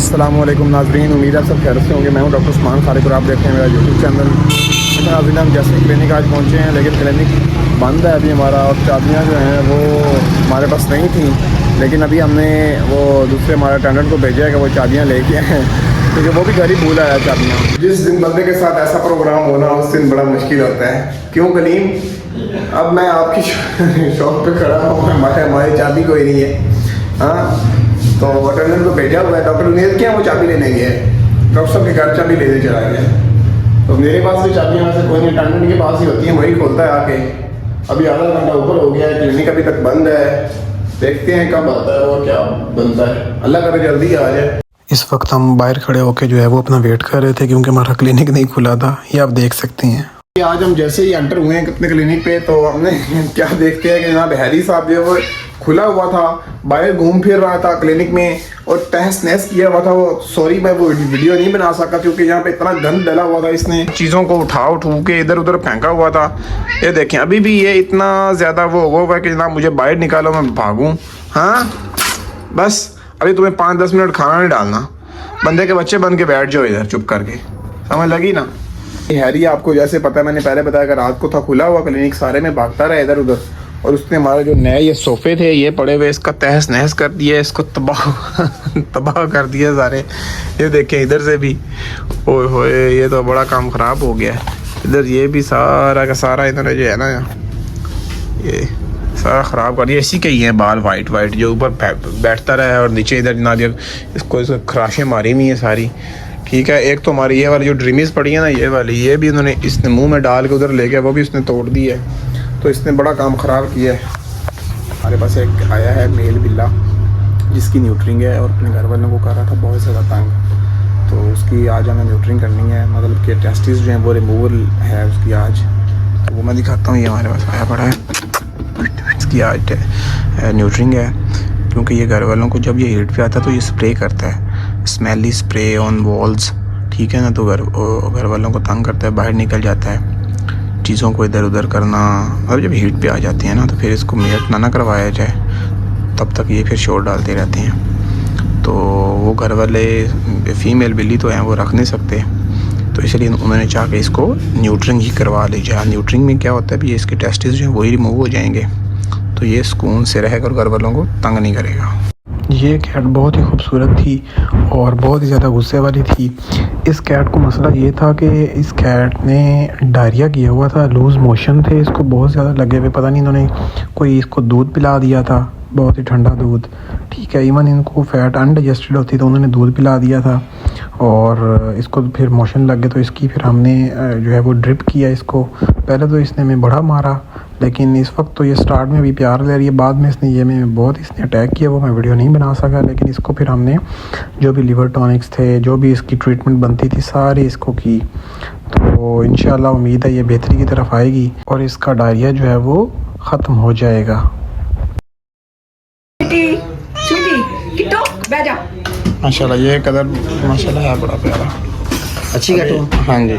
अस्सलामुअलैकुम नाज़रीन, उम्मीद है सब खैर से होंगे। मैं हूं डॉक्टर उस्मान खालिक और आप देखते हैं मेरा यूट्यूब चैनल। अच्छा नाज़रीन, हम जैसे क्लिनिक आज पहुंचे हैं, लेकिन क्लिनिक बंद है अभी हमारा, और चाबियां जो हैं वो हमारे पास नहीं थी। लेकिन अभी हमने वो दूसरे हमारे अटेंडेंट को भेजा है कि वो चाबियाँ लेके आए, क्योंकि वो भी घर ही भूल आया चाबियाँ। जिस दिन बंदे के साथ ऐसा प्रोग्राम होना उस दिन बड़ा मुश्किल होता है, क्यों कलीम? अब मैं आपकी शॉप पे खड़ा हूँ, हमारी चाबी कोई नहीं है। हाँ, तो अटेंडेंट को भेजा हुआ है, डॉक्टर उन्हें क्या वो चाबी लेने गया है, डॉक्टर साहब के घर चाबी लेने चला गया। तो मेरे पास भी चाबियाँ वैसे कोई नहीं, अटेंडेंट के पास ही होती हैं, वही खोलता है आके। अभी आधा घंटा ऊपर हो गया है, क्लिनिक अभी तक बंद है। देखते हैं कब आता है और क्या बनता है, अल्लाह करे जल्दी आ जाए। इस वक्त हम बाहर खड़े होकर जो है वो अपना वेट कर रहे थे, क्योंकि हमारा क्लिनिक नहीं खुला था। ये आप देख सकते हैं। आज हम जैसे ही एंटर हुए हैं अपने क्लिनिक पे, तो हमने क्या देखते हैं कि जनाब हैरी साहब जो वो खुला हुआ था, बाहर घूम फिर रहा था क्लिनिक में और तहस नहस किया हुआ था। वो सॉरी मैं वो वीडियो नहीं बना सका, क्योंकि यहाँ पे इतना गंद डला हुआ था, इसने चीज़ों को उठा के इधर उधर फेंका हुआ था। ये देखें, अभी भी ये इतना ज़्यादा वो हुआ है कि जनाब मुझे बाहर निकालो, मैं भागूँ। हाँ बस अभी तुम्हें 5-10 मिनट खाना नहीं डालना, बंदे के बच्चे बन के बैठ जाओ इधर चुप करके, समझ लगी ना? हैरी आपको जैसे पता है, मैंने पहले बताया कि रात को था खुला हुआ क्लिनिक, सारे में भागता रहा इधर उधर, और उसने हमारे जो नए ये सोफे थे ये पड़े हुए, इसका तहस नहस कर दिया, इसको तबाह कर दिया सारे। ये देखें इधर से भी, ओए होए ये तो बड़ा काम ख़राब हो गया है। इधर ये भी सारा का सारा इन्होंने जो है ना ये सारा ख़राब कर दिया। इसी के ही हैं बाल वाइट वाइट, जो ऊपर बैठता रहा है और नीचे इधर जनाब इसको खराशें मारी हुई हैं सारी। ठीक है, एक तो हमारी ये वाली जो ड्रीमीज पड़ी है ना, ये वाली, ये भी इन्होंने इसने मुंह में डाल के उधर ले गया, वो भी इसने तोड़ दी है। तो इसने बड़ा काम ख़राब किया है। हमारे पास एक आया है मेल बिल्ला, जिसकी न्यूट्रिंग है, और अपने घर वालों को कर रहा था बहुत ज़्यादा तंग, तो उसकी आज हमें न्यूट्रिंग करनी है, मतलब कि टेस्टिस जो हैं वो रिमूवल है उसकी आज। तो वो मैं दिखाता हूँ, ये हमारे पास आया पड़ा है, इसकी आज न्यूट्रिंग है। क्योंकि ये घर वालों को जब ये हीट पे आता है तो ये स्प्रे करता है, स्मेली स्प्रे ऑन वॉल्स, ठीक है ना। तो घर वालों को तंग करता है, बाहर निकल जाता है, चीज़ों को इधर उधर करना। और जब हीट पे आ जाती है ना, तो फिर इसको मेट ना करवाया जाए, तब तक ये फिर शोर डालते रहते हैं। तो वो घर वाले फ़ीमेल बिल्ली तो हैं, वो रख नहीं सकते, तो इसलिए उन्होंने चाह के इसको न्यूट्रिंग ही करवा ली जाए। न्यूट्रिंग में क्या होता है भी, इसके टेस्टिस जो हैं वही रिमूव हो जाएंगे, तो ये सुकून से रहेगा और घर वालों को तंग नहीं करेगा। ये कैट बहुत ही खूबसूरत थी और बहुत ही ज़्यादा गुस्से वाली थी। इस कैट को मसला ये था कि इस कैट ने डायरिया किया हुआ था, लूज़ मोशन थे इसको बहुत ज़्यादा लगे हुए। पता नहीं इन्होंने कोई इसको दूध पिला दिया था, बहुत ही ठंडा दूध, ठीक है। इवन इनको फ़ैट अनडाइजेस्टेड होती तो उन्होंने दूध पिला दिया था, और इसको फिर मोशन लग गए, तो इसकी फिर हमने जो है वो ड्रिप किया इसको। पहले तो इसने हमें बड़ा मारा, लेकिन इस वक्त तो ये स्टार्ट में भी प्यार ले रही है, बाद में इसने इसने अटैक किया, वो मैं वीडियो नहीं बना सका। लेकिन इसको फिर हमने जो भी लिवर टॉनिक्स थे, जो भी इसकी ट्रीटमेंट बनती थी, सारी इसको की। तो इंशाल्लाह उम्मीद है ये बेहतरी की तरफ आएगी और इसका डायरिया जो है वो ख़त्म हो जाएगा। माशाल्लाह ये कलर माशाल्लाह है बड़ा प्यारा, अच्छी कैट। हाँ जी।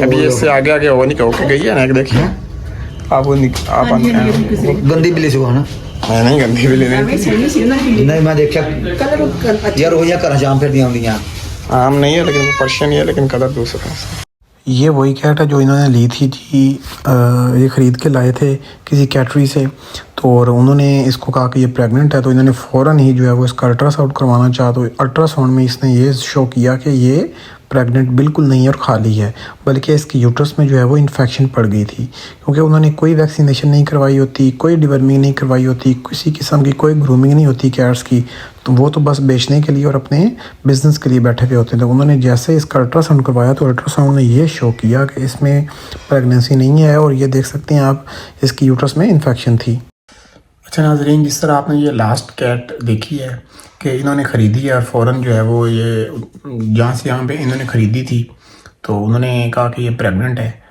अभी इससे आगे आगे वो नहीं कहो गई है ना, देखिए आप वो आप गंदी बिल्ली से ना, नहीं गंदी बिल्ली नहीं मैं देखा यार, वो घर जाम फिर आउंदियां, आम नहीं है, लेकिन पर्शियन ही है, लेकिन कलर दूसरा है। ये वही कैट है जो इन्होंने ली थी जी, ये ख़रीद के लाए थे किसी कैटरी से। तो और उन्होंने इसको कहा कि ये प्रेग्नेंट है, तो इन्होंने फ़ौरन ही जो है वो इसका अल्ट्रासाउंड करवाना चाहा। तो अल्ट्रासाउंड में इसने ये शो किया कि ये प्रेग्नेंट बिल्कुल नहीं है और खाली है, बल्कि इसकी यूट्रस में जो है वो इन्फेक्शन पड़ गई थी। क्योंकि उन्होंने कोई वैक्सीनेशन नहीं करवाई होती, कोई डिवर्मिंग नहीं करवाई होती, किसी किस्म की कोई ग्रूमिंग नहीं होती कैट्स की, तो वो तो बस बेचने के लिए और अपने बिज़नेस के लिए बैठे हुए होते हैं। तो उन्होंने जैसे इसका अल्ट्रासाउंड करवाया, तो अल्ट्रासाउंड ने ये शो किया कि इसमें प्रेगनेंसी नहीं है, और ये देख सकते हैं आप, इसकी यूट्रस में इन्फेक्शन थी। अच्छा नाज़रीन, जिस तरह आपने ये लास्ट कैट देखी है कि इन्होंने ख़रीदी है और फ़ौरन जो है वो ये जहाँ से यहाँ पे इन्होंने ख़रीदी थी, तो उन्होंने कहा कि ये प्रेग्नेंट है,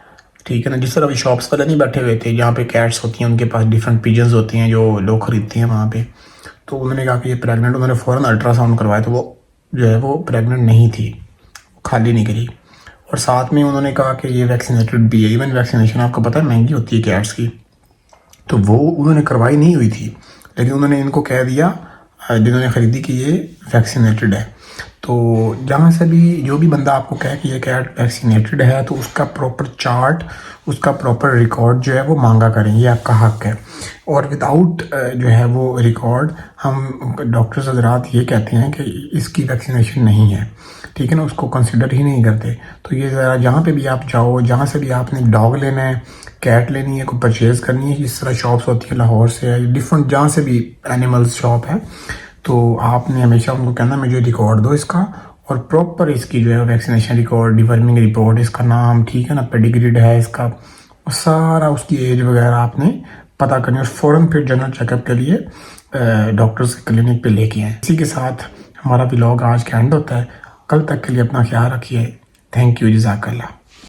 ठीक है ना। जिस तरह अभी शॉप्स पर नहीं बैठे हुए थे, जहाँ पे कैट्स होती हैं, उनके पास डिफरेंट पिजन्स होती हैं जो लोग ख़रीदते हैं वहाँ पे, तो उन्होंने कहा कि ये प्रेग्नेंट, उन्होंने फ़ौरन अल्ट्रासाउंड करवाया, तो वो जो है वो प्रेग्नेंट नहीं थी, खाली निकली। और साथ में उन्होंने कहा कि ये वैक्सीनेटेड भी है। इवन वैक्सीनेशन आपको पता है महंगी होती है कैट्स की, तो वो उन्होंने करवाई नहीं हुई थी, लेकिन उन्होंने इनको कह दिया जिन्होंने ख़रीदी कि ये वैक्सीनेटेड है। तो जहाँ से भी जो भी बंदा आपको कहे कि ये कैट वैक्सीनेटेड है तो उसका प्रॉपर चार्ट, उसका प्रॉपर रिकॉर्ड जो है वो मांगा करें, ये आपका हक है। और विदाउट जो है वो रिकॉर्ड हम डॉक्टर्स हजरात ये कहते हैं कि इसकी वैक्सीनेशन नहीं है, ठीक है ना, उसको कंसिडर ही नहीं करते। तो ये ज़रा जहाँ पे भी आप जाओ, जहाँ से भी आपने डॉग लेना है, कैट लेनी है, कोई परचेज़ करनी है, इस तरह शॉप्स होती है लाहौर से है, डिफरेंट जहाँ से भी एनिमल्स शॉप है, तो आपने हमेशा उनको कहना मुझे रिकॉर्ड दो इसका, और प्रॉपर इसकी जो है वैक्सीनेशन रिकॉर्ड, डिवर्मिंग रिपोर्ट, इसका नाम, ठीक है ना, पेडिग्रीड है इसका, और सारा उसकी एज वगैरह आपने पता करनी है। फ़ौरन फिर जनरल चेकअप के लिए डॉक्टर्स के क्लिनिक पे लेके आएँ। इसी के साथ हमारा व्लॉग आज का एंड होता है। कल तक के लिए अपना ख्याल रखिए। थैंक यू, जज़ाकल्लाह।